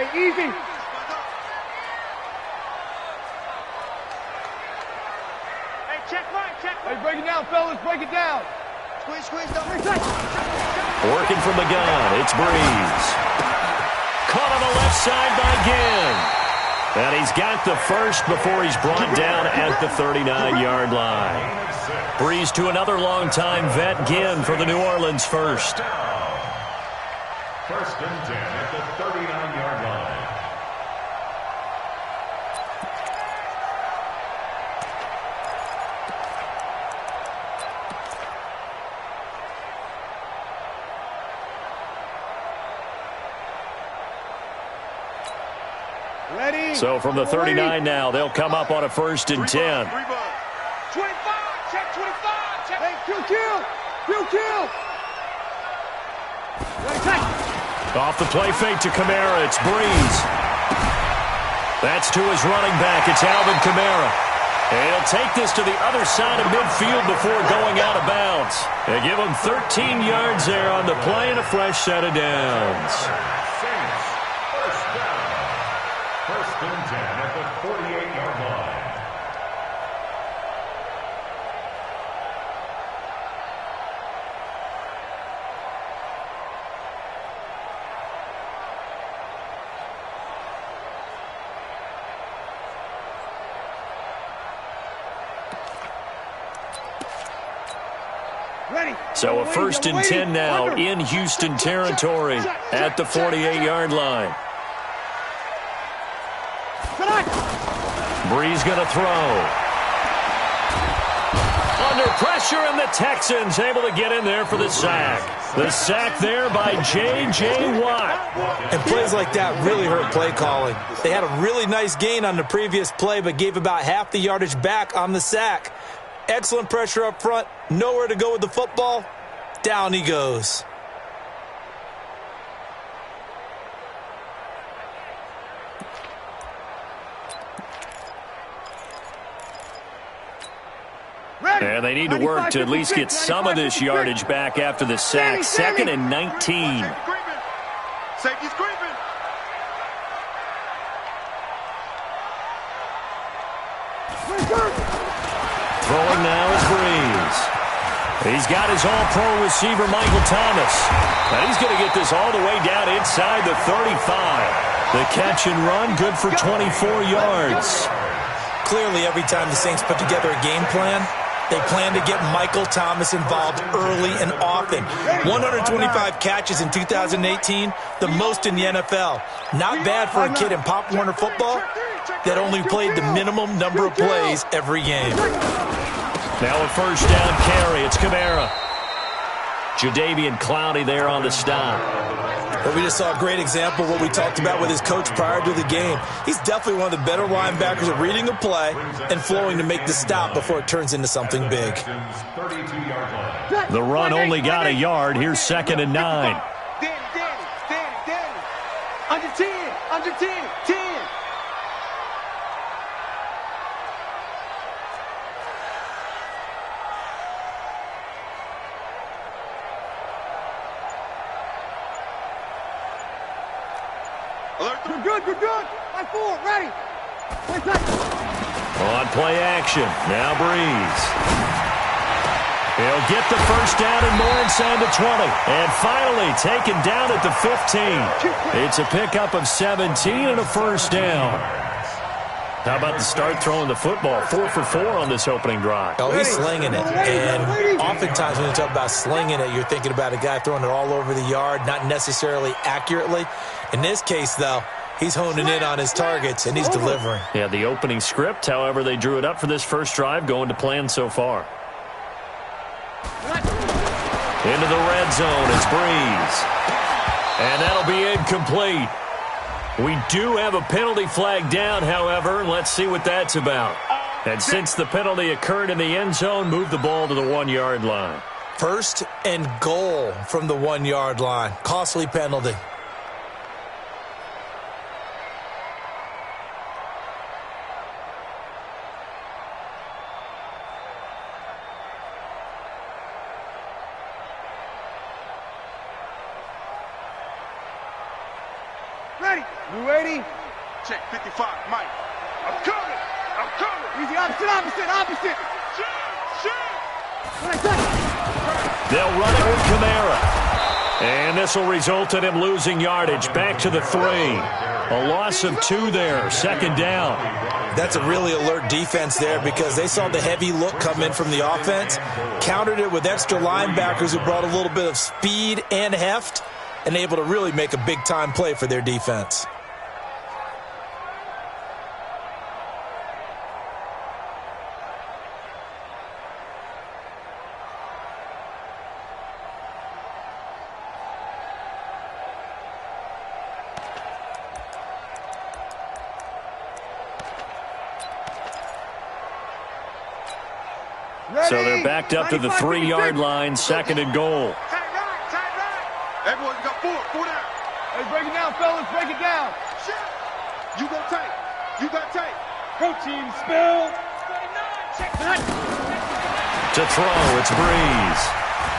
Hey, easy. Hey, check right. Hey, break it down, fellas. Break it down. Squeeze. Working from the gun, it's Breeze. Caught on the left side by Ginn. And he's got the first before he's brought down at the 39-yard line. Breeze to another long-time vet, Ginn, for the New Orleans first. First and 10 at the 39-yard line. Ready. So from the 39 now, they'll come up on a first and 10. 25, check 25, check. Hey, kill. Off the play fake to Kamara, it's Breeze. That's to his running back, it's Alvin Kamara. And he'll take this to the other side of midfield before going out of bounds. They give him 13 yards there on the play and a fresh set of downs. First down. First and 10 at the 48-yard line. So a first and 10 now in Houston territory at the 48-yard line. Breeze going to throw. Under pressure, and the Texans able to get in there for the sack. The sack there by JWUB. And plays like that really hurt play calling. They had a really nice gain on the previous play, but gave about half the yardage back on the sack. Excellent pressure up front. Nowhere to go with the football. Down he goes. And they need to work to at least get some of this yardage back after the sack. Second and 19. Safety's creeping. Throwing now is Breeze. He's got his all-pro receiver, Michael Thomas. And he's going to get this all the way down inside the 35. The catch and run, good for 24 yards. Clearly, every time the Saints put together a game plan, they plan to get Michael Thomas involved early and often. 125 catches in 2018, the most in the NFL. Not bad for a kid in Pop Warner football that only played the minimum number of plays every game. Now a first down carry. It's Kamara. Jadeveon Clowney there on the stop. But we just saw a great example of what we talked about with his coach prior to the game. He's definitely one of the better linebackers at reading a play and flowing to make the stop before it turns into something big. The run only got a yard. Here's second and 9. Danny. Under 10. We're good. Line 4, ready. On play action. Now Breeze. He'll get the first down and more inside the 20. And finally taken down at the 15. It's a pickup of 17 and a first down. How about the start throwing the football? 4 for 4 on this opening drive. Oh, he's slinging it. And oftentimes when you talk about slinging it, you're thinking about a guy throwing it all over the yard, not necessarily accurately. In this case, though, he's honing in on his targets, and he's delivering. Yeah, the opening script, however, they drew it up for this first drive, going to plan so far. Into the red zone, it's Breeze. And that'll be incomplete. We do have a penalty flag down, however. Let's see what that's about. And since the penalty occurred in the end zone, move the ball to the 1-yard line. First and goal from the 1-yard line. Costly penalty. Ready. You ready? Check 55, Mike. I'm coming. I'm coming. Easy, opposite. Shoot. They'll run it with Kamara. And this will result in him losing yardage. Back to the 3. A loss of 2 there. Second down. That's a really alert defense there because they saw the heavy look come in from the offense, countered it with extra linebackers who brought a little bit of speed and heft, and able to really make a big-time play for their defense. So they're backed up to the 3-yard line, second and goal. Tight right. Hey, boys, you got 4 down. Hey, break it down, fellas. Break it down. Shit. You go tight. You got tight. Protein spill. To throw, it's Breeze.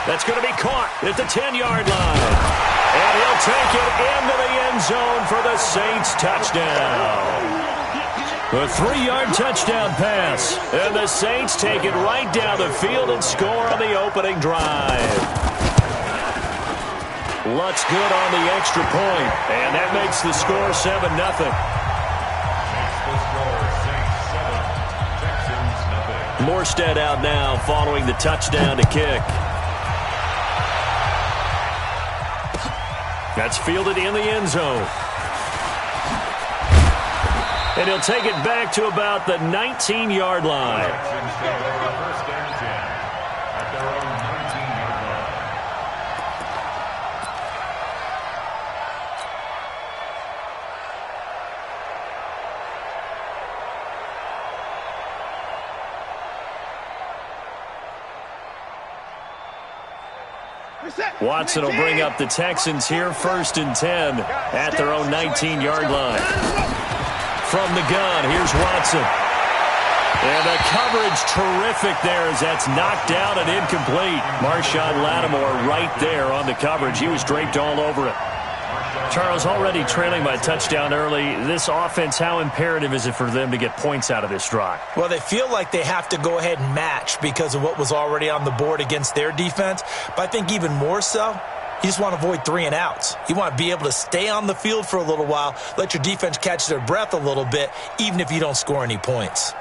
That's going to be caught at the 10-yard line. And he'll take it into the end zone for the Saints touchdown. A 3-yard touchdown pass. And the Saints take it right down the field and score on the opening drive. Lutz good on the extra point, and that makes the score 7-0. Morstead out now following the touchdown to kick. That's fielded in the end zone. And he'll take it back to about the 19-yard line. Watson will bring up the Texans here, 1st and 10 at their own 19-yard line. From the gun, here's Watson. And the coverage terrific there as that's knocked down and incomplete. Marshawn Lattimore right there on the coverage. He was draped all over it. Charles, already trailing by a touchdown early. This offense, how imperative is it for them to get points out of this drive? Well, they feel like they have to go ahead and match because of what was already on the board against their defense. But I think even more so, you just want to avoid 3 and outs. You want to be able to stay on the field for a little while, let your defense catch their breath a little bit, even if you don't score any points.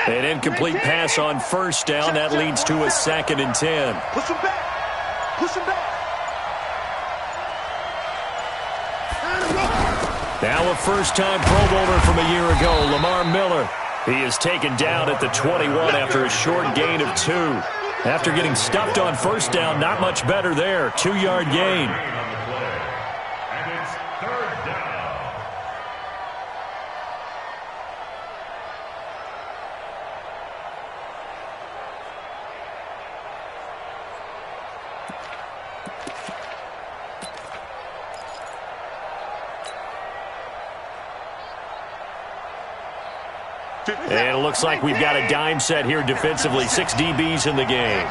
An incomplete pass on 1st down. That leads to a 2nd and 10. Push him back. Push him back. Now a first-time Pro Bowler from a year ago, Lamar Miller. He is taken down at the 21 after a short gain of 2. After getting stuffed on 1st down, not much better there. 2-yard gain. And it's 3rd down. And it looks like we've got a dime set here defensively. 6 DBs in the game.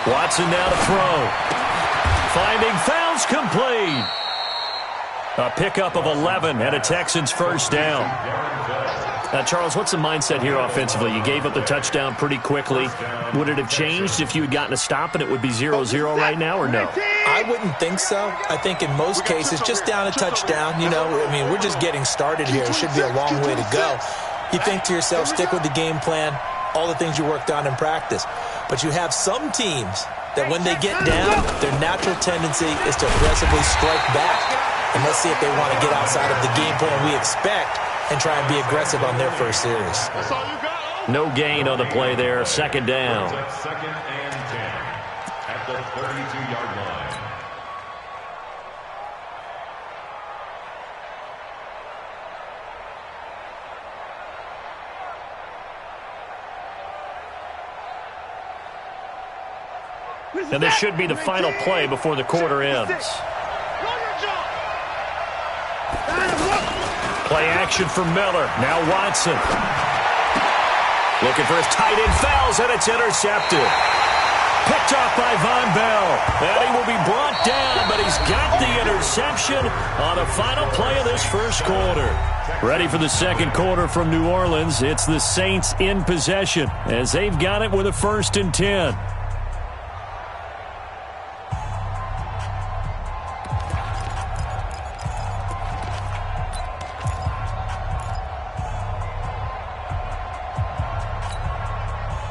Watson now to throw. Finding fouls complete. A pickup of 11 and a Texans 1st down. Now, Charles, what's the mindset here offensively? You gave up the touchdown pretty quickly. Would it have changed if you had gotten a stop and it would be 0-0 right now, or no? I wouldn't think so. I think in most cases, just down a touchdown, we're just getting started here. It should be a long way to go. You think to yourself, stick with the game plan, all the things you worked on in practice. But you have some teams that when they get down, their natural tendency is to aggressively strike back. And let's see if they want to get outside of the game plan we expect and try and be aggressive on their first series. No gain on the play there. 2nd down. 2nd and 10 at the 32-yard line. And this should be the final play before the quarter ends. Play action for Miller. Now Watson. Looking for his tight end, fouls, and it's intercepted. Picked off by Von Bell. And he will be brought down, but he's got the interception on the final play of this first quarter. Ready for the second quarter from New Orleans. It's the Saints in possession as they've got it with a 1st and 10.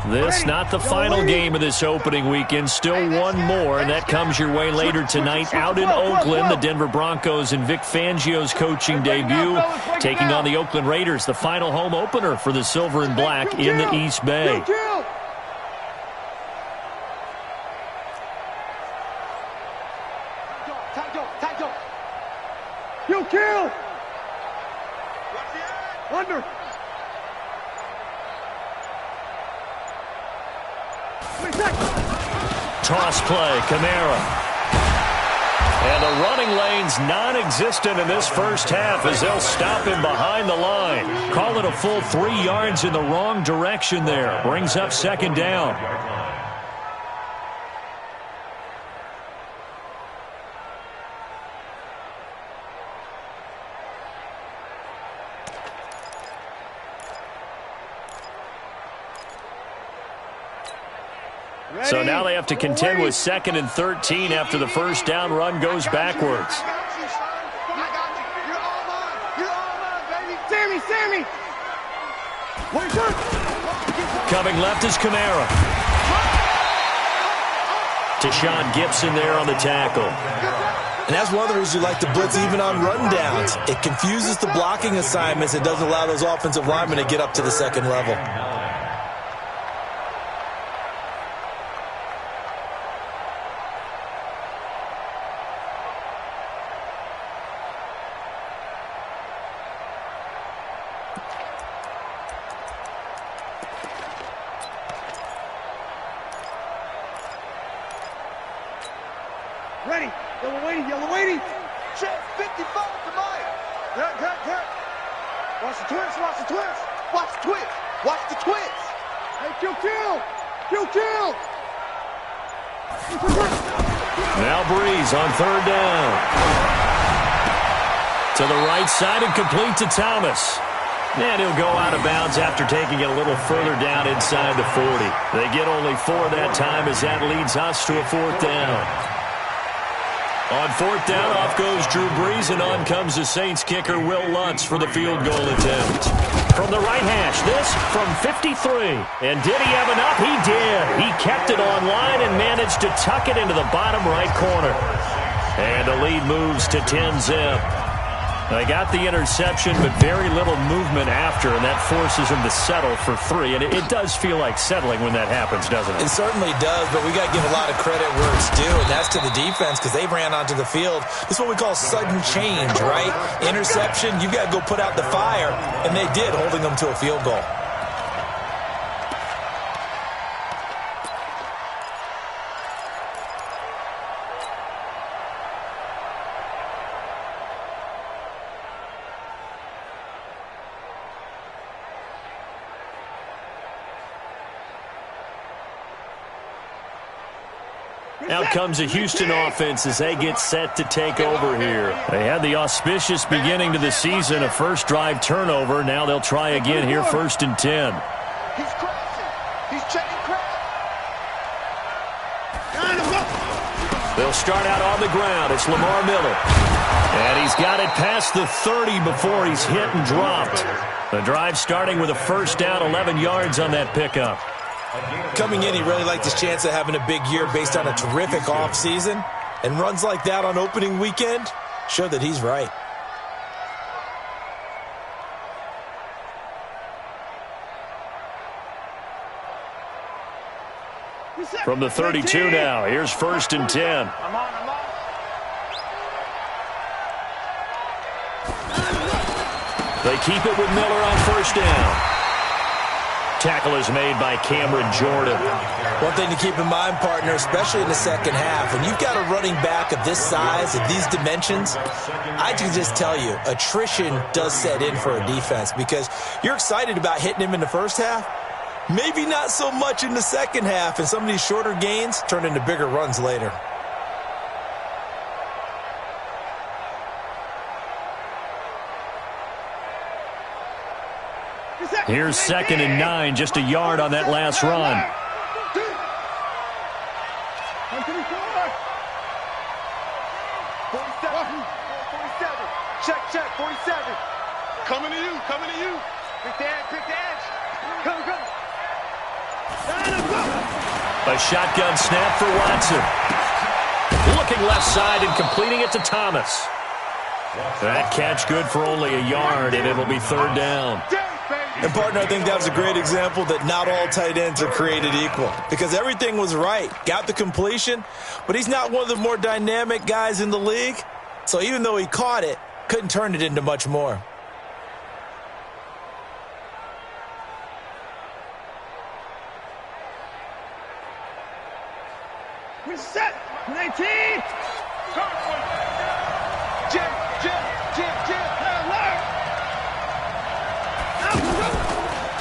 This not the final game of this opening weekend. Still one more, and that comes your way later tonight out in Oakland. The Denver Broncos and Vic Fangio's coaching debut taking on the Oakland Raiders, the final home opener for the Silver and Black in the East Bay. You kill! Under! Toss play, Kamara. And the running lane's non-existent in this first half as they'll stop him behind the line. Call it a full 3 yards in the wrong direction there. Brings up 2nd down. So now they have to contend with 2nd and 13 after the first down run goes backwards. Sammy! Coming left is Kamara. Tashawn Gibson there on the tackle. And that's one of the reasons you like to blitz even on rundowns. It confuses the blocking assignments and doesn't allow those offensive linemen to get up to the second level. Ready. Yellow waiting. Check 55 to Mike. Cut. Watch the twist. Hey, kill. Now Breeze on 3rd down. To the right side and complete to Thomas. And he'll go out of bounds after taking it a little further down inside the 40. They get only 4 that time as that leads us to a 4th down. On 4th down, off goes Drew Brees, and on comes the Saints kicker, Will Lutz, for the field goal attempt. From the right hash, this from 53. And did he have enough? He did. He kept it on line and managed to tuck it into the bottom right corner. And the lead moves to 10-zip. They got the interception, but very little movement after, and that forces them to settle for 3. And it does feel like settling when that happens, doesn't it? It certainly does, but we got to give a lot of credit where it's due, and that's to the defense because they ran onto the field. This is what we call sudden change, right? Interception, you got to go put out the fire, and they did, holding them to a field goal. Out comes the Houston offense as they get set to take over here. They had the auspicious beginning to the season, a first drive turnover. Now they'll try again here, 1st and 10. He's crossing. He's checking crap. They'll start out on the ground. It's Lamar Miller. And he's got it past the 30 before he's hit and dropped. The drive starting with a 1st down, 11 yards on that pickup. Coming in, he really liked his chance of having a big year based on a terrific offseason. And runs like that on opening weekend show that he's right. From the 32 now, here's 1st and 10. They keep it with Miller on 1st down. Tackle is made by Cameron Jordan. One thing to keep in mind, partner, especially in the second half, when you've got a running back of this size, of these dimensions, I can just tell you, attrition does set in for a defense because you're excited about hitting him in the first half, Maybe not so much in the second half, and some of these shorter gains turn into bigger runs later. Here's 2nd and 9, just a yard on that last run. 47. Check, 47. Coming to you, coming to you. Pick the edge. Come. A shotgun snap for Watson. Looking left side and completing it to Thomas. That catch good for only a yard, and it'll be 3rd down. And, partner, I think that was a great example that not all tight ends are created equal, because everything was right. Got the completion, but he's not one of the more dynamic guys in the league. So even though he caught it, couldn't turn it into much more. We're set. 19. Jim.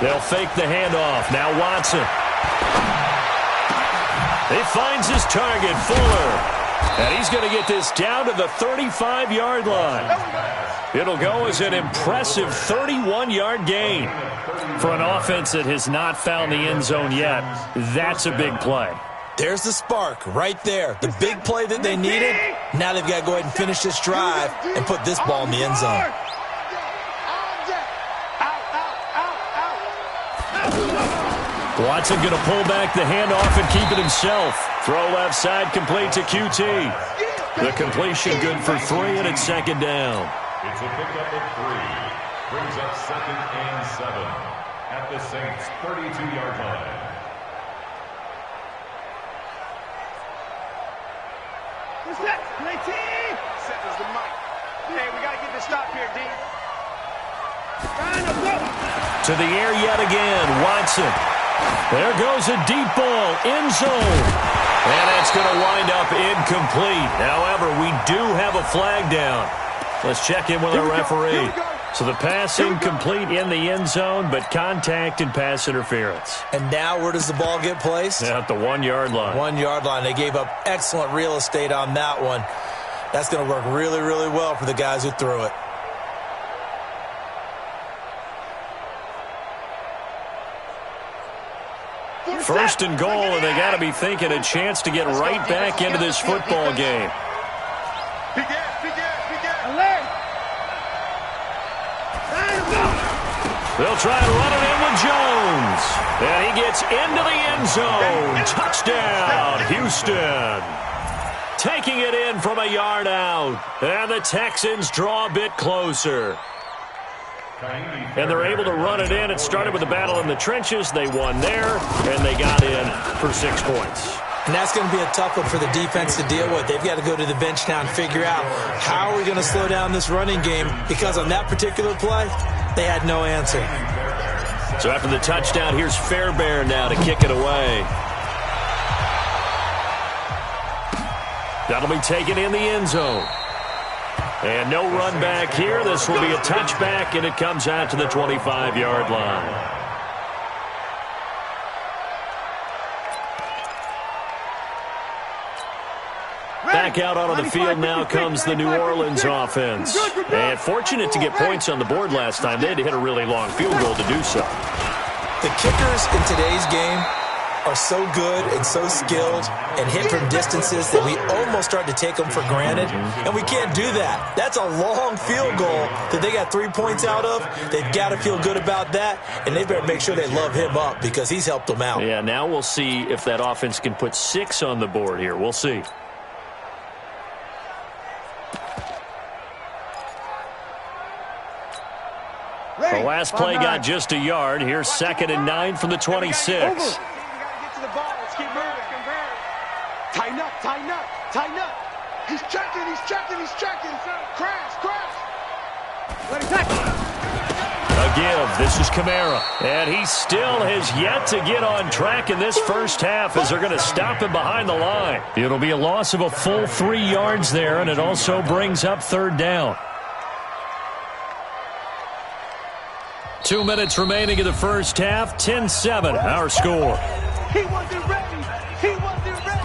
They'll fake the handoff. Now Watson. He finds his target, Fuller. And he's going to get this down to the 35-yard line. It'll go as an impressive 31-yard gain. For an offense that has not found the end zone yet, that's a big play. There's the spark right there. The big play that they needed. Now they've got to go ahead and finish this drive and put this ball in the end zone. Watson going to pull back the handoff and keep it himself. Throw left side, complete to QT. The completion good for 3, and it's 2nd down. It's a pickup of 3. Brings up 2nd and 7 at the Saints' 32-yard line. What's that? 19. Settles the mic. Hey, we got to get this stop here, D. To the air yet again, Watson. There goes a deep ball, end zone. And that's going to wind up incomplete. However, we do have a flag down. Let's check in with our referee. So the pass incomplete in the end zone, but contact and pass interference. And now where does the ball get placed? At the 1-yard line. 1-yard line. They gave up excellent real estate on that one. That's going to work really, really well for the guys who threw it. First and goal, and they got to be thinking a chance to get right back into this football game. Big ass. Alert. They'll try to run it in with Jones. And he gets into the end zone. Touchdown, Houston. Taking it in from a yard out. And the Texans draw a bit closer. And they're able to run it in. It started with a battle in the trenches. They won there, and they got in for 6 points. And that's going to be a tough one for the defense to deal with. They've got to go to the bench now and figure out how are we going to slow down this running game, because on that particular play, they had no answer. So after the touchdown, here's Fairbairn now to kick it away. That'll be taken in the end zone. And no run back here. This will be a touchback, and it comes out to the 25-yard line. Back out onto the field now comes the New Orleans offense. And fortunate to get points on the board last time. They had to hit a really long field goal to do so. The kickers in today's game are so good and so skilled and hit from distances that we almost start to take them for granted, and we can't do that. That's a long field goal that they got 3 points out of. They've got to feel good about that, and they better make sure they love him up because he's helped them out. Yeah, now we'll see if that offense can put 6 on the board here. We'll see. The last play got just a yard. Here's 2nd and 9 from the 26. Tighten up. He's checking. Crash. Let it touch. A give. This is Kamara. And he still has yet to get on track in this first half as they're going to stop him behind the line. It'll be a loss of a full 3 yards there, and it also brings up 3rd down. 2 minutes remaining in the first half. 10-7, our score. He wasn't ready. He wasn't ready.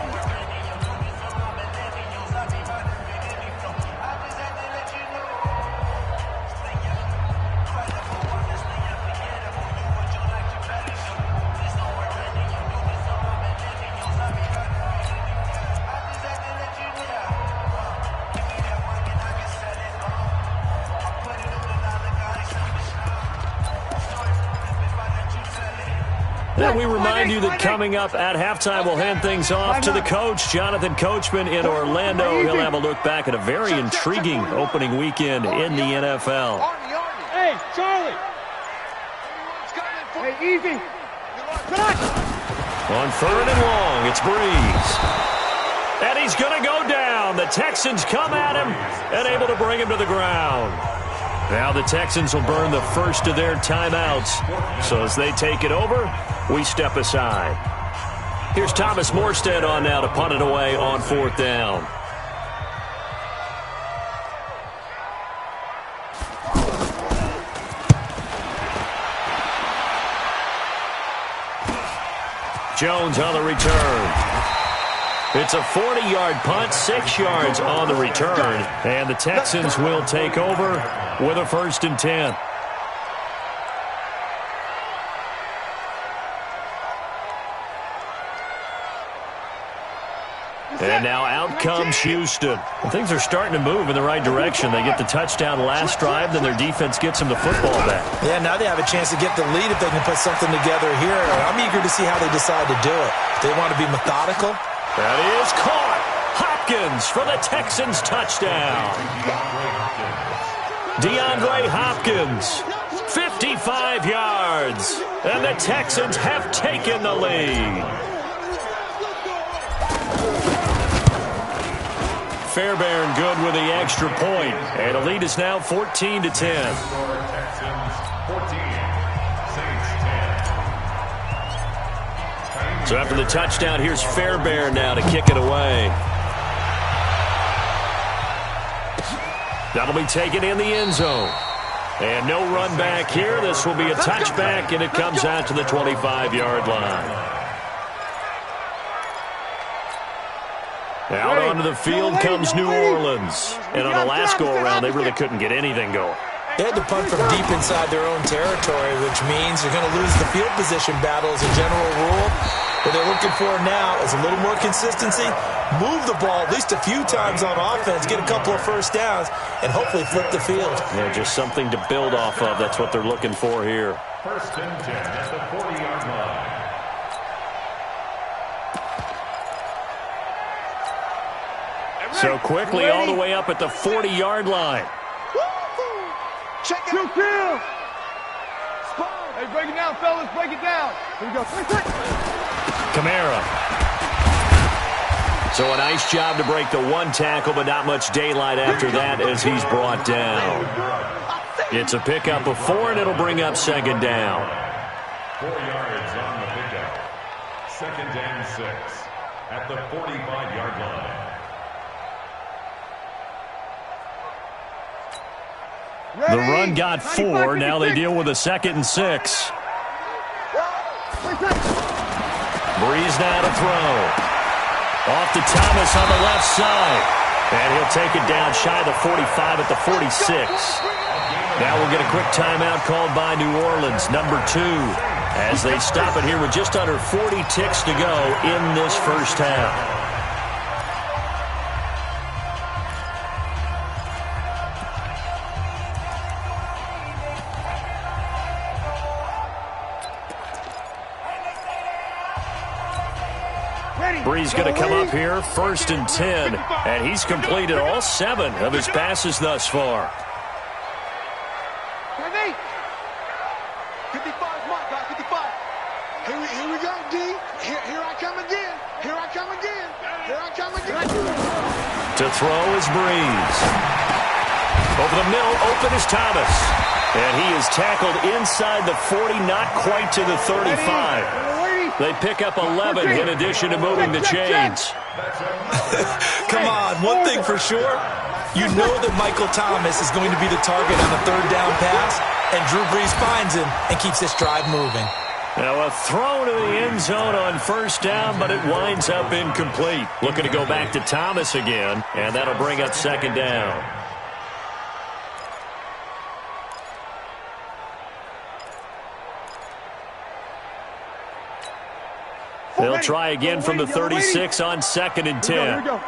And we remind you that coming up at halftime, we'll hand things off to the coach, Jonathan Coachman in Orlando. He'll have a look back at a very intriguing opening weekend in the NFL. Hey, Charlie. Hey, easy. On 3rd and long, it's Breeze. And he's going to go down. The Texans come at him and able to bring him to the ground. Now the Texans will burn the first of their timeouts. So as they take it over, we step aside. Here's Thomas Morstead on now to punt it away on 4th down. Jones on the return. It's a 40-yard punt, 6 yards on the return, and the Texans will take over with a 1st and 10. And now out comes Houston. And things are starting to move in the right direction. They get the touchdown last drive, then their defense gets them the football back. Yeah, now they have a chance to get the lead if they can put something together here. I'm eager to see how they decide to do it. They want to be methodical. That is caught. Hopkins for the Texans touchdown. DeAndre Hopkins, 55 yards. And the Texans have taken the lead. Fairbairn good with the extra point. And the lead is now 14-10. Texans 14, Saints 10. So after the touchdown, here's Fairbairn now to kick it away. That'll be taken in the end zone. And no run back here. This will be a touchback, and it comes out to the 25-yard line. Out onto the field comes New Orleans. And on the last go-around, they really couldn't get anything going. They had to punt from deep inside their own territory, which means you're going to lose the field position battle as a general rule. What they're looking for now is a little more consistency, move the ball at least a few times on offense, get a couple of first downs, and hopefully flip the field. Yeah, just something to build off of. That's what they're looking for here. 1st and 10 at the 40-yard line. So quickly all the way up at the 40-yard line. Check it. Kill. Hey, break it down, fellas. Break it down. Here we go. Kamara. So a nice job to break the one tackle, but not much daylight after that as he's brought down. It's a pickup of 4, and it'll bring up 2nd down. 4 yards on the pickup. 2nd and 6 at the 45-yard line. The run got 4. Now they deal with a 2nd and 6. Breeze now to throw. Off to Thomas on the left side. And he'll take it down shy of the 45 at the 46. Now we'll get a quick timeout called by New Orleans, number 2, as they stop it here with just under 40 ticks to go in this first half. Breeze going to come up here, 1st and 10, and he's completed all 7 of his passes thus far. 55, Mike, 55. Here we go, D. Here I come again. Here I come again. Here I come again. To throw is Breeze. Over the middle, open is Thomas. And he is tackled inside the 40, not quite to the 35. They pick up 11 in addition to moving the chains. Come on, one thing for sure, You know that Michael Thomas is going to be the target on the third down pass, and Drew Brees finds him and keeps this drive moving. Now a throw to the end zone on first down, but it winds up incomplete. Looking to go back to Thomas again, and that'll bring up second down. They'll try again from the 36 on 2nd and 10. Here we go.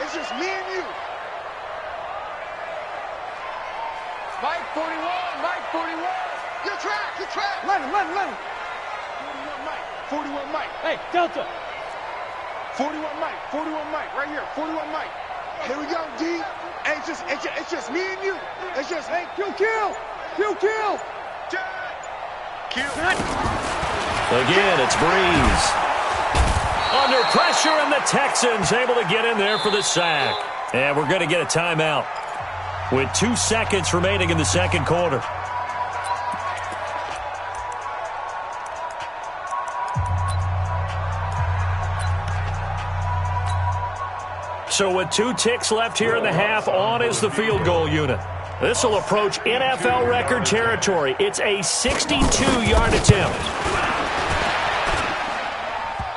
It's just me and you. Mike 41, Mike 41. You're trapped. Let him. 41 Mike. Hey, Delta. 41 Mike. Right here. 41 Mike. Here we go, D. Hey, it's just me and you. It's just, hey, kill. Kill. Again, it's Brees. Under pressure, and the Texans able to get in there for the sack. And we're going to get a timeout with 2 seconds remaining in the second quarter. So with 2 ticks left here in the half, on is the field goal unit. This will approach NFL record territory. It's a 62-yard attempt.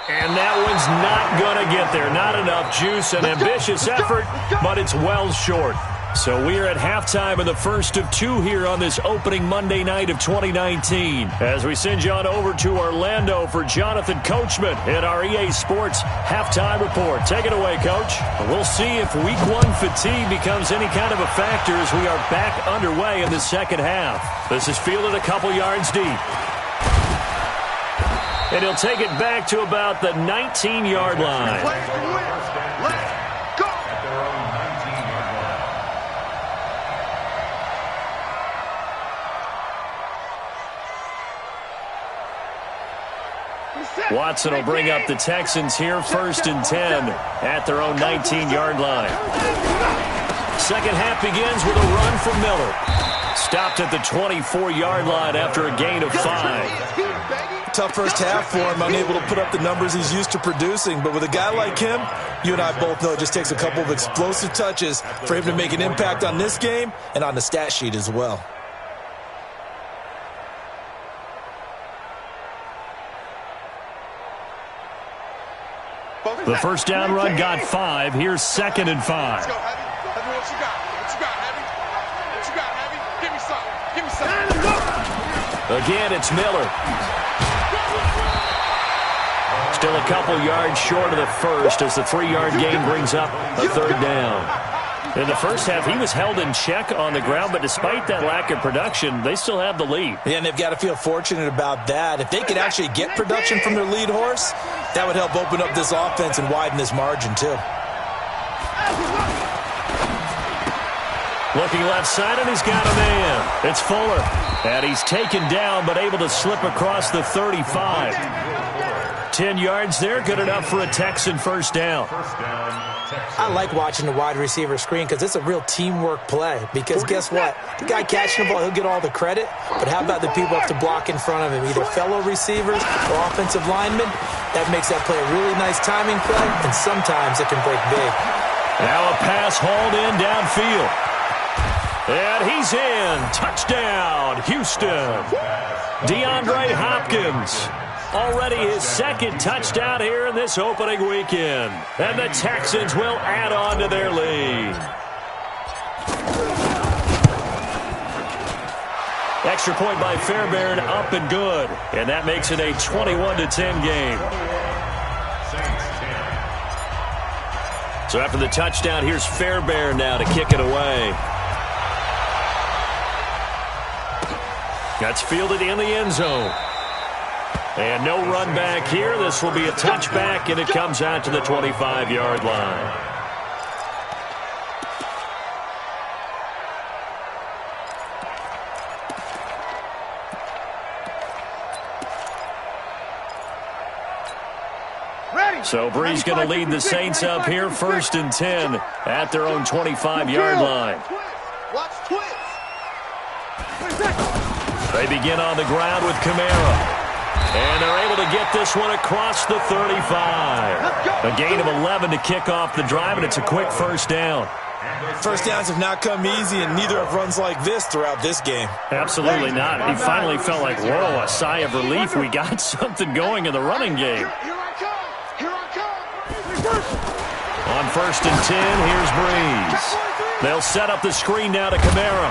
And that one's not going to get there. Not enough juice, an ambitious effort, but it's well short. So we are at halftime of the first of 2 here on this opening Monday night of 2019. As we send you on over to Orlando for Jonathan Coachman in our EA Sports halftime report. Take it away, Coach. We'll see if Week 1 fatigue becomes any kind of a factor as we are back underway in the second half. This is fielded a couple yards deep. And he'll take it back to about the 19-yard line. Let's go. At their own 19-yard line. Watson will bring up the Texans here, 1st and 10 at their own 19-yard line. Second half begins with a run from Miller. Stopped at the 24-yard line after a gain of 5. Tough first half for him, unable to put up the numbers he's used to producing. But with a guy like him, you and I both know it just takes a couple of explosive touches for him to make an impact on this game and on the stat sheet as well. The first down run got 5. Here's 2nd and 5. Let's go, Heavy. Heavy, what you got, Heavy? What you got, Heavy? Give me some. Again, it's Miller. Still a couple yards short of the first as the 3-yard gain brings up a 3rd down. In the first half, he was held in check on the ground, but despite that lack of production, they still have the lead. Yeah, and they've got to feel fortunate about that. If they could actually get production from their lead horse, that would help open up this offense and widen this margin too. Looking left side, and he's got a man. It's Fuller. And he's taken down, but able to slip across the 35. 10 yards there, good enough for a Texan first down. I like watching the wide receiver screen because it's a real teamwork play. Because guess what? The guy catching the ball, he'll get all the credit. But how about the people up to block in front of him? Either fellow receivers or offensive linemen. That makes that play a really nice timing play, and sometimes it can break big. Now a pass hauled in downfield. And he's in. Touchdown, Houston. DeAndre Hopkins. Already his 2nd touchdown here in this opening weekend. And the Texans will add on to their lead. Extra point by Fairbairn, up and good. And that makes it a 21-10 game. So after the touchdown, here's Fairbairn now to kick it away. That's fielded in the end zone. And no run back here. This will be a touchback, and it comes out to the 25-yard line. So Brees going to lead the Saints up here, 1st and 10 at their own 25-yard line. Watch twitch. They begin on the ground with Kamara. And they're able to get this one across the 35. A gain of 11 to kick off the drive, and it's a quick first down. First downs have not come easy, and neither have runs like this throughout this game. Absolutely not. He finally felt like, whoa, a sigh of relief. We got something going in the running game. Here I come. Here I come. On 1st and 10, here's Breeze. They'll set up the screen now to Kamara.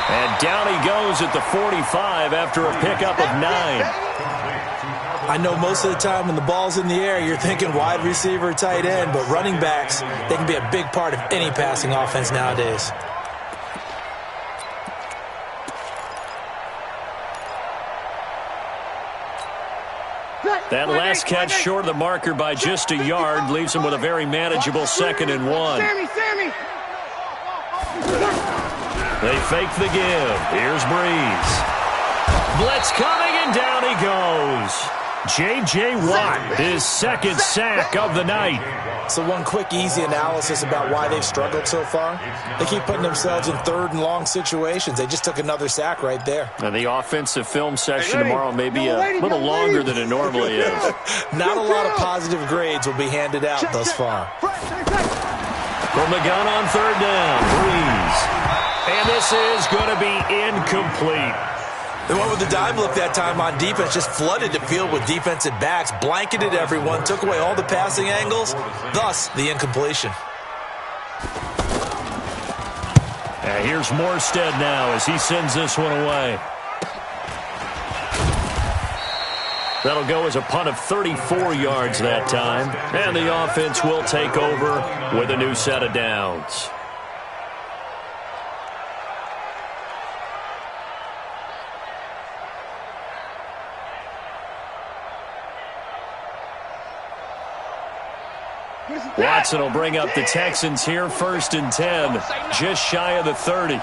And down he goes at the 45 after a pickup of 9. I know most of the time when the ball's in the air, you're thinking wide receiver, tight end, but running backs, they can be a big part of any passing offense nowadays. That last catch short of the marker by just a yard leaves him with a very manageable 2nd and 1. Sammy. They fake the give. Here's Breeze. Blitz coming, and down he goes. JWUB, his 2nd sack of the night. So one quick, easy analysis about why they've struggled so far. They keep putting themselves in 3rd and long situations. They just took another sack right there. And the offensive film session tomorrow may be a little longer than it normally is. Not a lot of positive grades will be handed out thus far. From the gun on 3rd down, Breeze. And this is going to be incomplete. They went with the dime look that time on defense, just flooded the field with defensive backs, blanketed everyone, took away all the passing angles, thus the incompletion. And here's Morstead now as he sends this one away. That'll go as a punt of 34 yards that time, and the offense will take over with a new set of downs. Watson will bring up the Texans here, 1st and 10, just shy of the 30.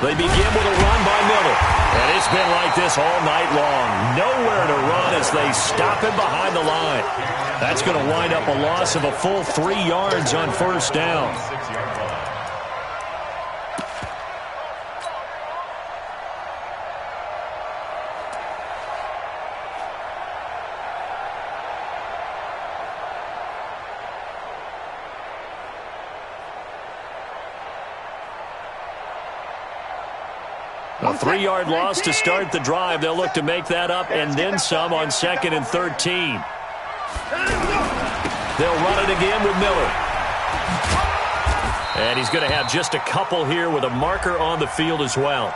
They begin with a run by Miller, and it's been like this all night long. Nowhere to run as they stop him behind the line. That's going to wind up a loss of a full 3 yards on 1st down. A 3-yard loss to start the drive. They'll look to make that up and then some on 2nd and 13. They'll run it again with Miller. And he's going to have just a couple here with a marker on the field as well.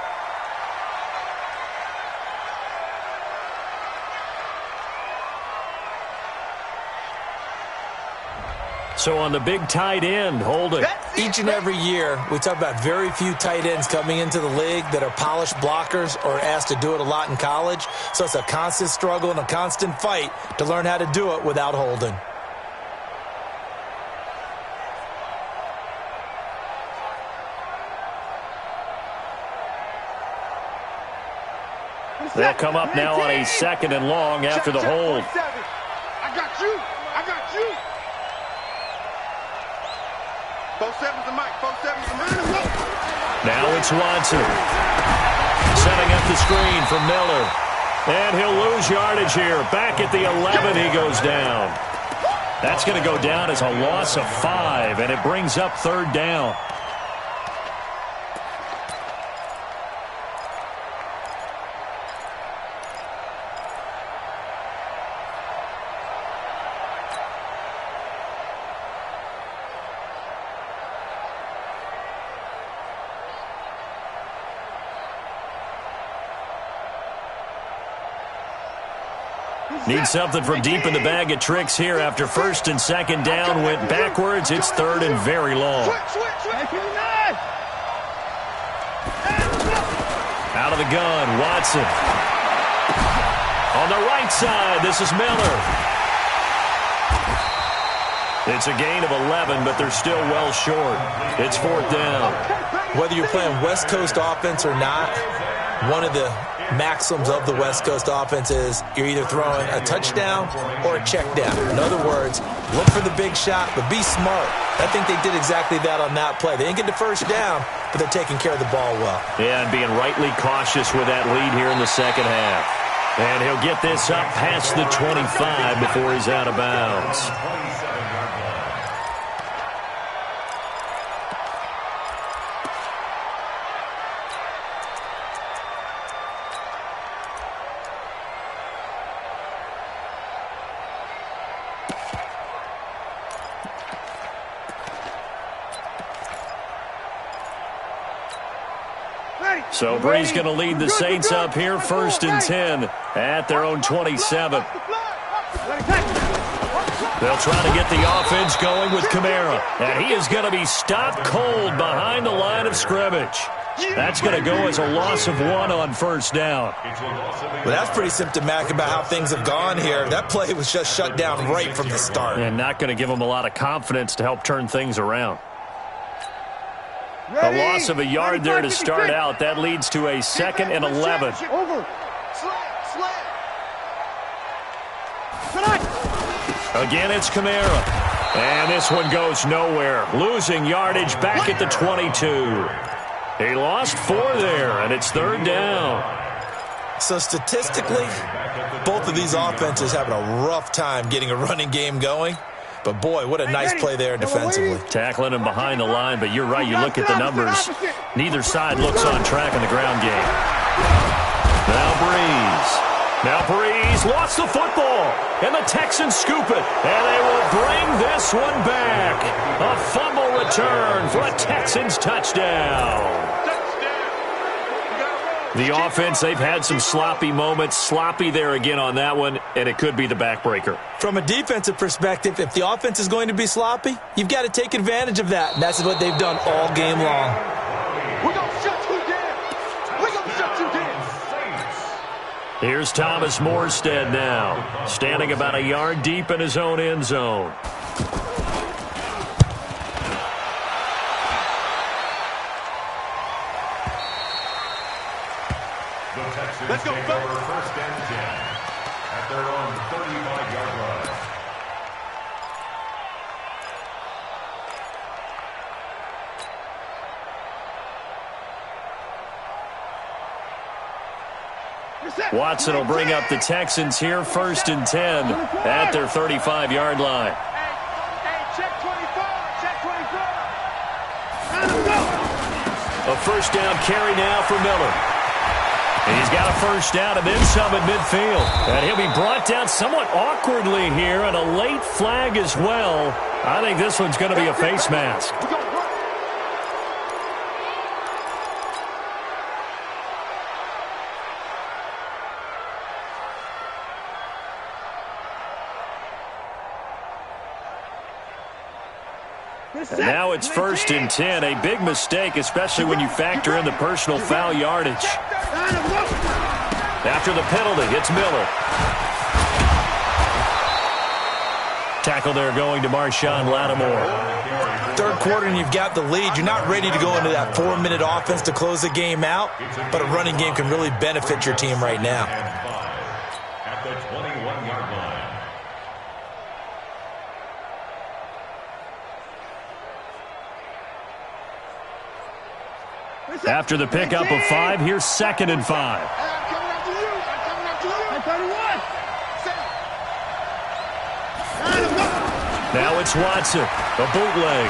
So on the big tight end, holding. Each and every year, we talk about very few tight ends coming into the league that are polished blockers or asked to do it a lot in college. So it's a constant struggle and a constant fight to learn how to do it without holding. They'll come up now on a 2nd and long after the hold. I got you. Now it's Watson. Setting up the screen for Miller. And he'll lose yardage here. Back at the 11, he goes down. That's going to go down as a loss of 5, and it brings up 3rd down. Need something from deep in the bag of tricks here after 1st and 2nd down went backwards. It's 3rd and very long. Out of the gun, Watson. On the right side, this is Miller. It's a gain of 11, but they're still well short. It's 4th down. Whether you're playing West Coast offense or not, one of the maxims of the West Coast offense is you're either throwing a touchdown or a check down. In other words, look for the big shot, but be smart. I think they did exactly that on that play. They didn't get the 1st down, but they're taking care of the ball well. Yeah, and being rightly cautious with that lead here in the 2nd half. And he'll get this up past the 25 before he's out of bounds. So Bree's going to lead the Saints up here 1st and 10 at their own 27. They'll try to get the offense going with Kamara. And he is going to be stopped cold behind the line of scrimmage. That's going to go as a loss of 1 on 1st down. Well, that's pretty symptomatic about how things have gone here. That play was just shut down right from the start. And not going to give them a lot of confidence to help turn things around. A loss of a yard there to start out. That leads to a 2nd and 11. Over. Again, it's Kamara. And this one goes nowhere. Losing yardage back at the 22. He lost 4 there, and it's 3rd down. So statistically, both of these offenses having a rough time getting a running game going. But, boy, what a nice play there defensively. Tackling him behind the line, but you're right. You look at the numbers. Neither side looks on track in the ground game. Now Breeze lost the football, and the Texans scoop it, and they will bring this one back. A fumble return for a Texans touchdown. The offense, they've had some sloppy moments. Sloppy there again on that one, and it could be the backbreaker. From a defensive perspective, if the offense is going to be sloppy, you've got to take advantage of that. And that's what they've done all game long. We're going to shut you down. We're going to shut you down. Here's Thomas Morstead now, standing about a yard deep in his own end zone. Let's go, take over 1st and 10 at their own 35-yard line. Watson will bring up the Texans here 1st and 10 at their 35-yard line. Hey, check 24. Check 24. A 1st down carry now for Miller. And he's got a 1st down and then some at midfield. And he'll be brought down somewhat awkwardly here, and a late flag as well. I think this one's going to be a face mask. And now it's 1st and 10. A big mistake, especially when you factor in the personal foul yardage. After the penalty, it's Miller. Tackle there going to Marshawn Lattimore. 3rd quarter and you've got the lead. You're not ready to go into that 4-minute offense to close the game out, but a running game can really benefit your team right now. At the 21-yard line. After the pickup of 5, here's 2nd and 5. I'm coming after you. I'm coming after you. 31. Now it's Watson, a bootleg.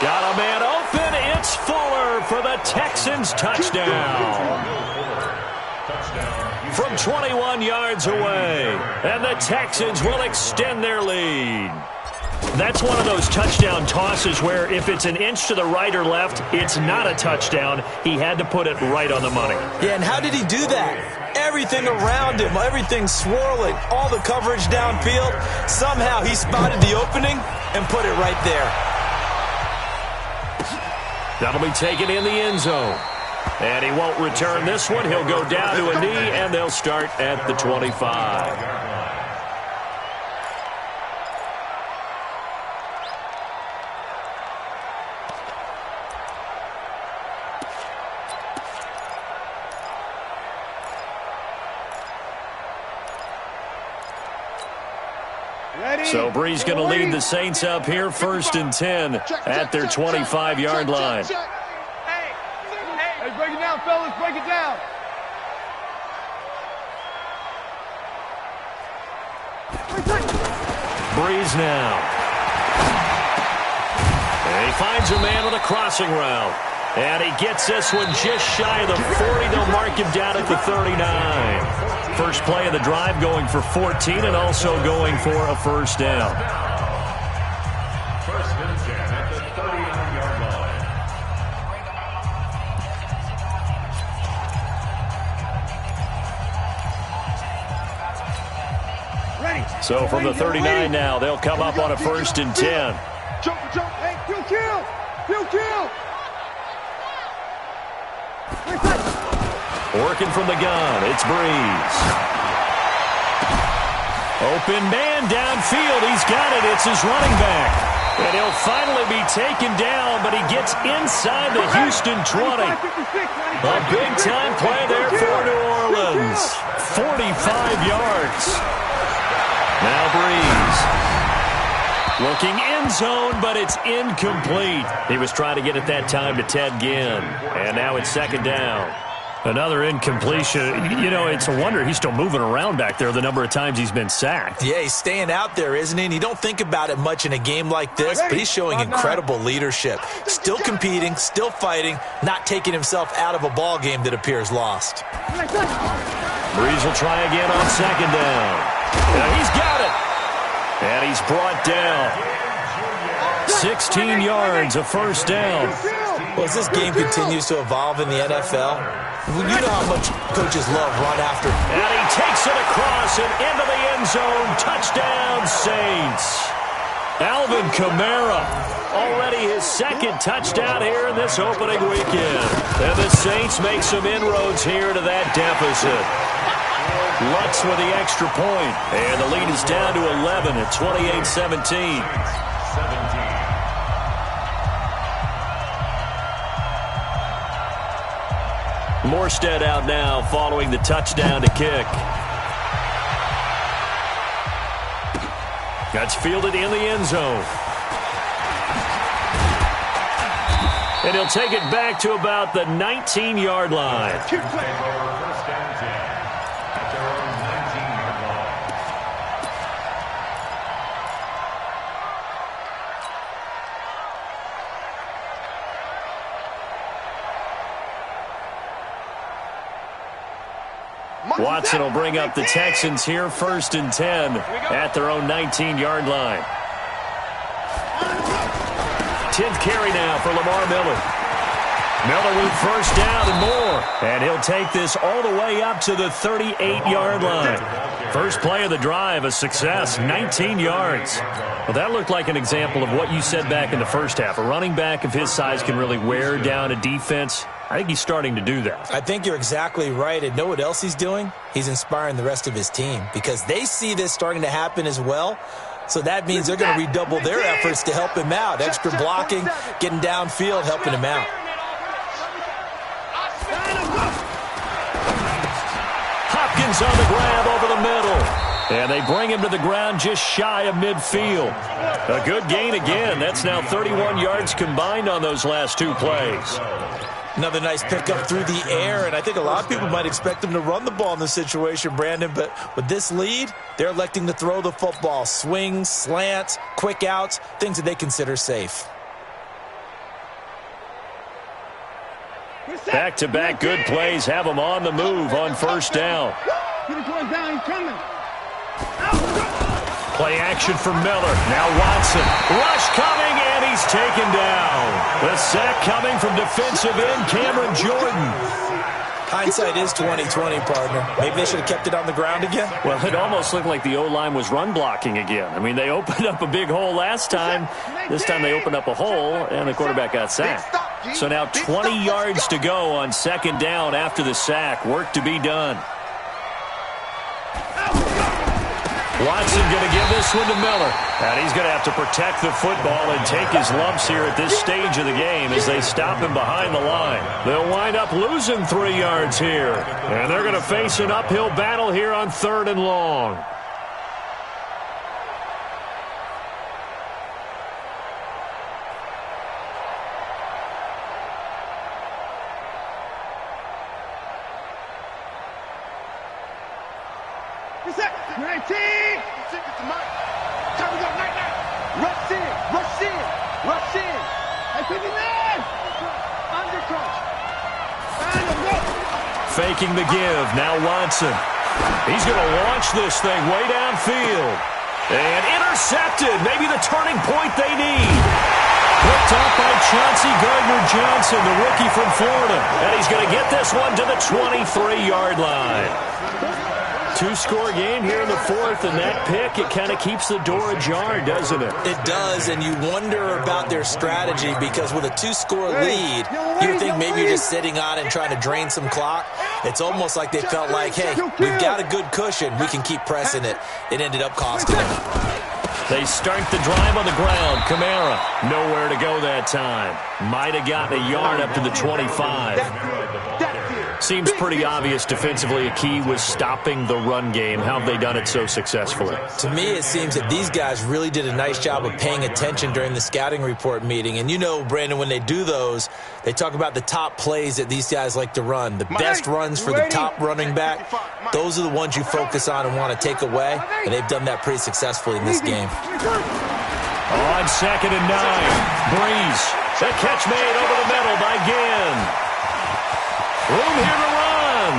Got a man open. It's Fuller for the Texans touchdown. From 21 yards away. And the Texans will extend their lead. That's one of those touchdown tosses where if it's an inch to the right or left, it's not a touchdown. He had to put it right on the money. Yeah, and how did he do that? Everything around him, everything swirling, all the coverage downfield. Somehow he spotted the opening and put it right there. That'll be taken in the end zone. And he won't return this one. He'll go down to a knee, and they'll start at the 25. So Bree's going to lead the Saints up here 1st and 10 at their 25-yard line. Hey, break it down, fellas. Break it down. Breeze now. And he finds a man with a crossing route. And he gets this one just shy of the 40. They'll mark him down at the 39. First play of the drive going for 14 and also going for a first down. First and 10 at the 39-yard line. So from the 39 now, they'll come up on a first and 10. Jump, hey, kill. Working from the gun, it's Breeze. Open man downfield, he's got it, it's his running back. And he'll finally be taken down, but he gets inside the Houston 20. A big-time play there for New Orleans. 45 yards. Now Breeze. Looking end zone, but it's incomplete. He was trying to get it that time to Ted Ginn. And now it's second down. Another incompletion. You know, it's a wonder he's still moving around back there the number of times he's been sacked. Yeah, he's staying out there, isn't he? And you don't think about it much in a game like this, but he's showing incredible leadership. Still competing, still fighting, not taking himself out of a ball game that appears lost. Breeze will try again on second down. Now he's got it. And he's brought down. 16 yards, a first down. Well, as this game continues to evolve in the NFL, you know how much coaches love run after. And he takes it across and into the end zone. Touchdown, Saints. Alvin Kamara, already his second touchdown here in this opening weekend. And the Saints make some inroads here to that deficit. Lutz with the extra point. And the lead is down to 11 at 28-17. Morstead out now following the touchdown to kick. That's fielded in the end zone. And he'll take it back to about the 19-yard line. First and 10 at their own 19-yard line. Watson will bring up the Texans here, first and 10 at their own 19-yard line. 10th carry now for Lamar Miller. Miller with first down and more. And he'll take this all the way up to the 38-yard line. First play of the drive, a success, 19 yards. Well, that looked like an example of what you said back in the first half. A running back of his size can really wear down a defense. I think he's starting to do that. I think you're exactly right. And know what else he's doing? He's inspiring the rest of his team because they see this starting to happen as well. So that means they're going to redouble their efforts to help him out. Extra blocking, getting downfield, helping him out. Hopkins on the grab over the middle. And they bring him to the ground just shy of midfield. A good gain again. That's now 31 yards combined on those last two plays. Another nice pickup through the air, and I think a lot of people might expect them to run the ball in this situation, Brandon, but with this lead, they're electing to throw the football. Swings, slants, quick outs, things that they consider safe. Back-to-back good plays have them on the move on first down. Play action for Miller. Now Watson. Rush coming, and he's taken down. The sack coming from defensive end Cameron Jordan. Hindsight is 20/20, partner. Maybe they should have kept it on the ground again. Well, it almost looked like the O-line was run blocking again. I mean, they opened up a big hole last time. This time they opened up a hole, and the quarterback got sacked. So now 20 yards to go on second down after the sack. Work to be done. Watson going to give this one to Miller. And he's going to have to protect the football and take his lumps here at this stage of the game as they stop him behind the line. They'll wind up losing 3 yards here. And they're going to face an uphill battle here on third and long. Time to go. Night, night. Rush in. Rush in. Rush in. Hey, 59. Undercut. Faking the give. Now Watson. He's going to launch this thing way downfield. And intercepted. Maybe the turning point they need. Picked off by Chauncey Gardner-Johnson, the rookie from Florida. And he's going to get this one to the 23-yard line. Two-score game here in the fourth, and that pick, it kind of keeps the door ajar, doesn't it? It does, and you wonder about their strategy because with a two-score lead, you think maybe you're just sitting on it and trying to drain some clock. It's almost like they felt like, hey, we've got a good cushion. We can keep pressing it. It ended up costing them. They start the drive on the ground. Kamara, nowhere to go that time. Might have gotten a yard up to the 25. Seems pretty obvious defensively a key was stopping the run game. How have they done it so successfully? To me, it seems that these guys really did a nice job of paying attention during the scouting report meeting. And you know, Brandon, when they do those, they talk about the top plays that these guys like to run. The best runs for the top running back, those are the ones you focus on and want to take away. And they've done that pretty successfully in this game. On 2nd and 9, Breeze. The catch made over the middle by Ginn. Room here to run.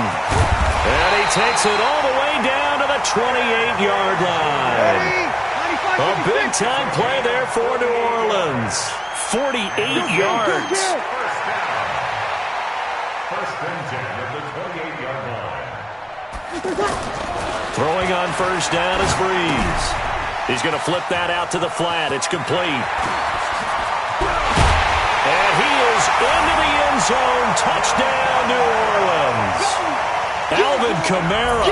And he takes it all the way down to the 28-yard line. A big-time play there for New Orleans. 48 yards. First and 10 at the 28-yard line. Throwing on first down is Breeze. He's going to flip that out to the flat. It's complete. And he is into the end zone. Touchdown, New Orleans. Alvin Kamara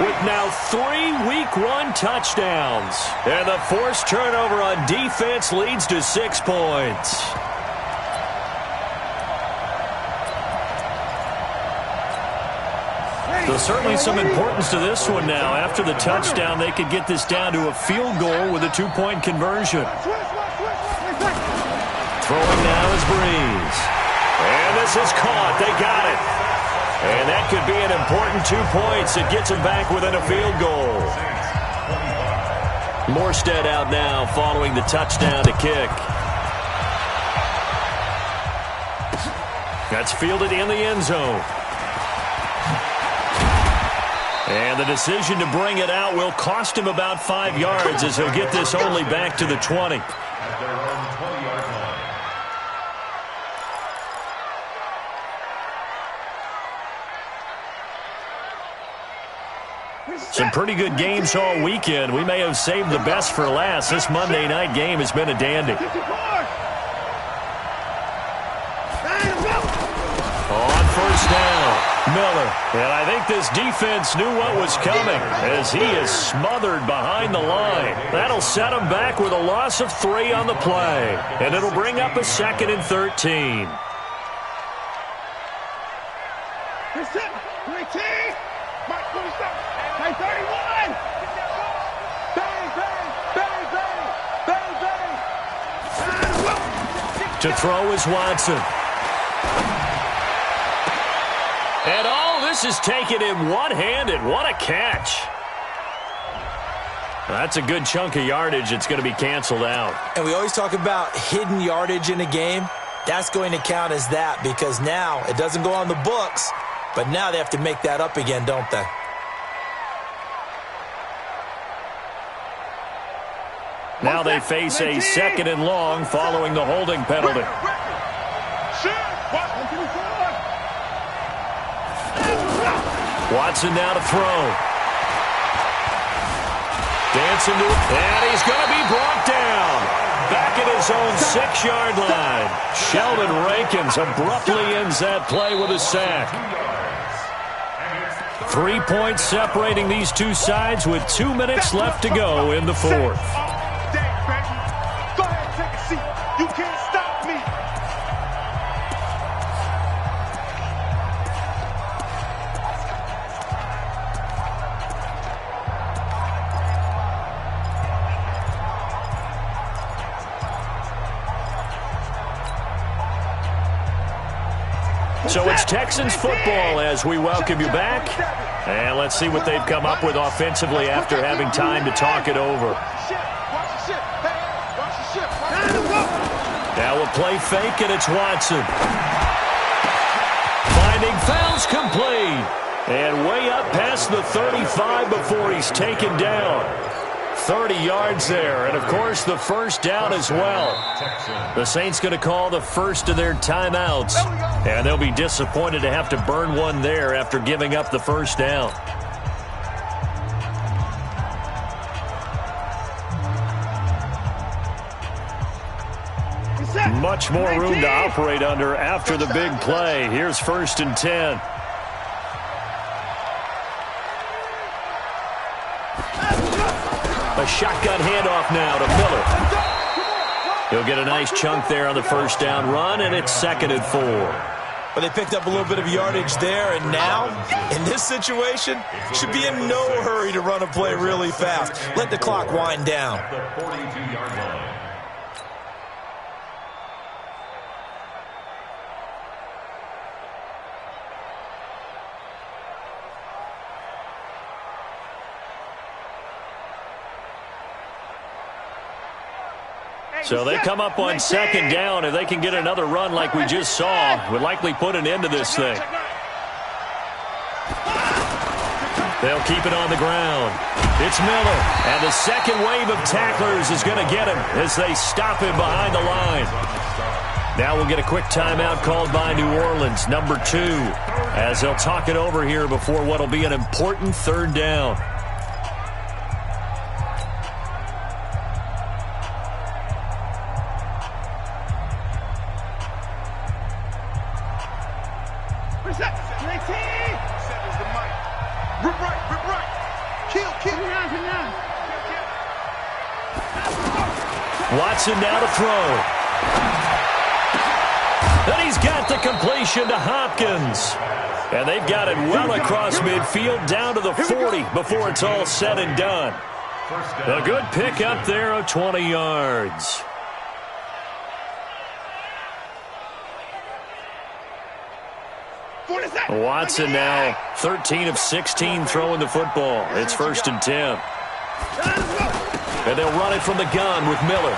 with now 3 Week 1 touchdowns. And the forced turnover on defense leads to 6 points. There's certainly some importance to this one now. After the touchdown, they could get this down to a field goal with a 2-point conversion. Throwing now is Breeze. And this is caught. They got it. And that could be an important 2 points. It gets them back within a field goal. Morstead out now following the touchdown to kick. That's fielded in the end zone. And the decision to bring it out will cost him about 5 yards as he'll get this only back to the 20. At their own 20-yard line. Some pretty good games all weekend. We may have saved the best for last. This Monday night game has been a dandy. On first down, Miller. And I think this defense knew what was coming as he is smothered behind the line. That'll set him back with a loss of 3 on the play. And it'll bring up a 2nd and 13. To throw is Watson. And all this is taken in one-handed. What a catch. That's a good chunk of yardage. It's going to be canceled out. And we always talk about hidden yardage in a game. That's going to count as that because now it doesn't go on the books, but now they have to make that up again, don't they? Now they face a 2nd and long following the holding penalty. Watson now to throw. Dancing to it, and he's going to be brought down. Back at his own 6-yard line. Sheldon Rankins abruptly ends that play with a sack. 3 points separating these two sides with 2 minutes left to go in the fourth. You can't stop me. So it's Texans football as we welcome you back. And let's see what they've come up with offensively after having time to talk it over. play fake, and it's Watson. Finding fouls complete. And way up past the 35 before he's taken down. 30 yards there, and of course the first down as well. The Saints going to call the first of their timeouts, and they'll be disappointed to have to burn one there after giving up the first down. Much more room to operate under after the big play. Here's 1st and 10. A shotgun handoff now to Miller. He'll get a nice chunk there on the first down run, and it's 2nd and 4. But they picked up a little bit of yardage there, and now, in this situation, should be in no hurry to run a play really fast. Let the clock wind down. The 42-yard line. So they come up on 2nd down. If they can get another run like we just saw, would likely put an end to this thing. They'll keep it on the ground. It's Miller, and the second wave of tacklers is going to get him as they stop him behind the line. Now we'll get a quick timeout called by New Orleans, number 2, as they'll talk it over here before what will be an important 3rd down. Watson now to throw. And he's got the completion to Hopkins. And they've got it well across midfield down to the 40 before it's all said and done. A good pickup there of 20 yards. Watson now 13 of 16 throwing the football. It's 1st and 10. And they'll run it from the gun with Miller.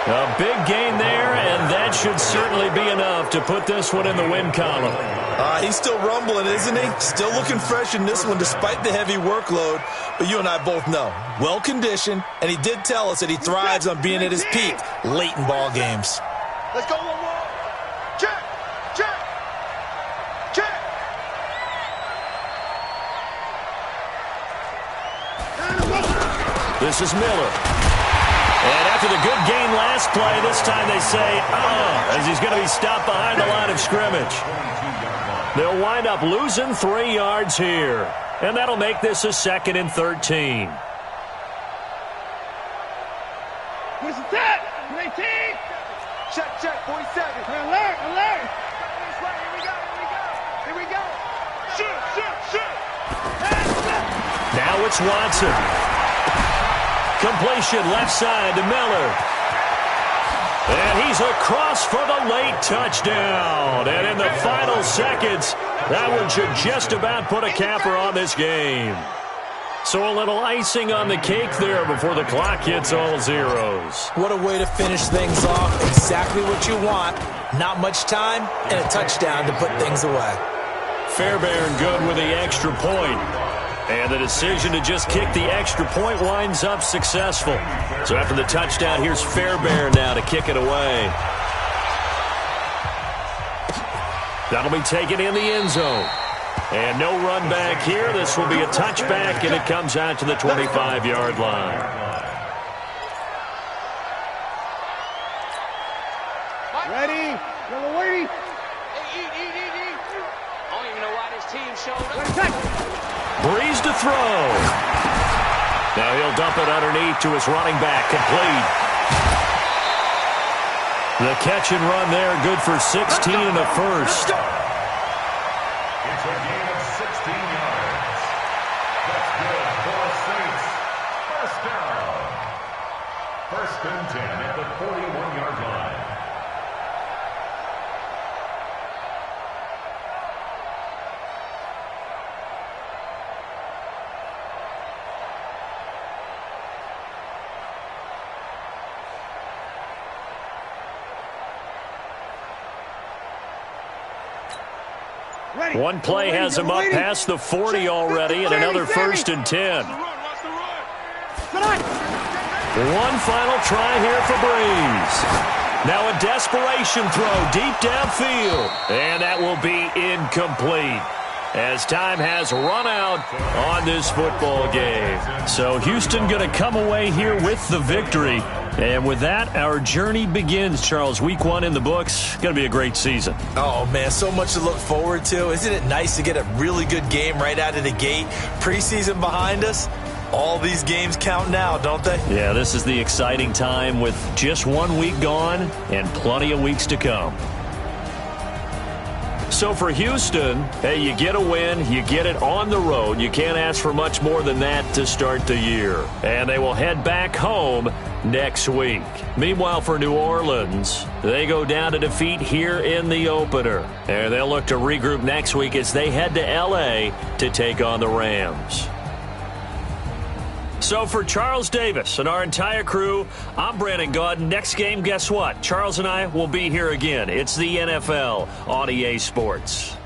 A big gain there, and that should certainly be enough to put this one in the win column. He's still rumbling, isn't he? Still looking fresh in this one despite the heavy workload. But you and I both know, well-conditioned, and he did tell us that he thrives on being at his peak late in ball games. Let's go one more. Check, check, check. This is Miller. And after the good gain last play, this time they say, as he's going to be stopped behind the line of scrimmage. They'll wind up losing 3 yards here. And that'll make this a 2nd and 13. What's that? 19. Check, check, 47. Alert, alert. Here we go, here we go. Here we go. Shoot, shoot, shoot. Now it's Watson. Completion left side to Miller. And he's across for the late touchdown. And in the final seconds, that one should just about put a capper on this game. So a little icing on the cake there before the clock hits all zeros. What a way to finish things off. Exactly what you want. Not much time and a touchdown to put things away. Fairbairn good with the extra point. And the decision to just kick the extra point winds up successful. So after the touchdown, here's Fairbairn now to kick it away. That'll be taken in the end zone. And no run back here. This will be a touchback, and it comes out to the 25-yard line. Ready? Yellow waiting. Eat. I don't even know why this team showed up. Breeze to throw. Now he'll dump it underneath to his running back. Complete. The catch and run there, good for 16 and a first. It's a gain of 16 yards. That's good for the Saints. First down. 1st and 10 at the 41-yard line. One play has him up past the 40 already, and another 1st and 10. One final try here for Breeze. Now a desperation throw deep downfield, and that will be incomplete as time has run out on this football game. So Houston going to come away here with the victory. And with that, our journey begins, Charles. Week 1 in the books. Going to be a great season. Oh, man, so much to look forward to. Isn't it nice to get a really good game right out of the gate? Preseason behind us. All these games count now, don't they? Yeah, this is the exciting time with just 1 week gone and plenty of weeks to come. So for Houston, hey, you get a win, you get it on the road. You can't ask for much more than that to start the year. And they will head back home next week. Meanwhile, for New Orleans, they go down to defeat here in the opener. And they'll look to regroup next week as they head to L.A. to take on the Rams. So for Charles Davis and our entire crew, I'm Brandon Gaudin. Next game, guess what? Charles and I will be here again. It's the NFL on EA Sports.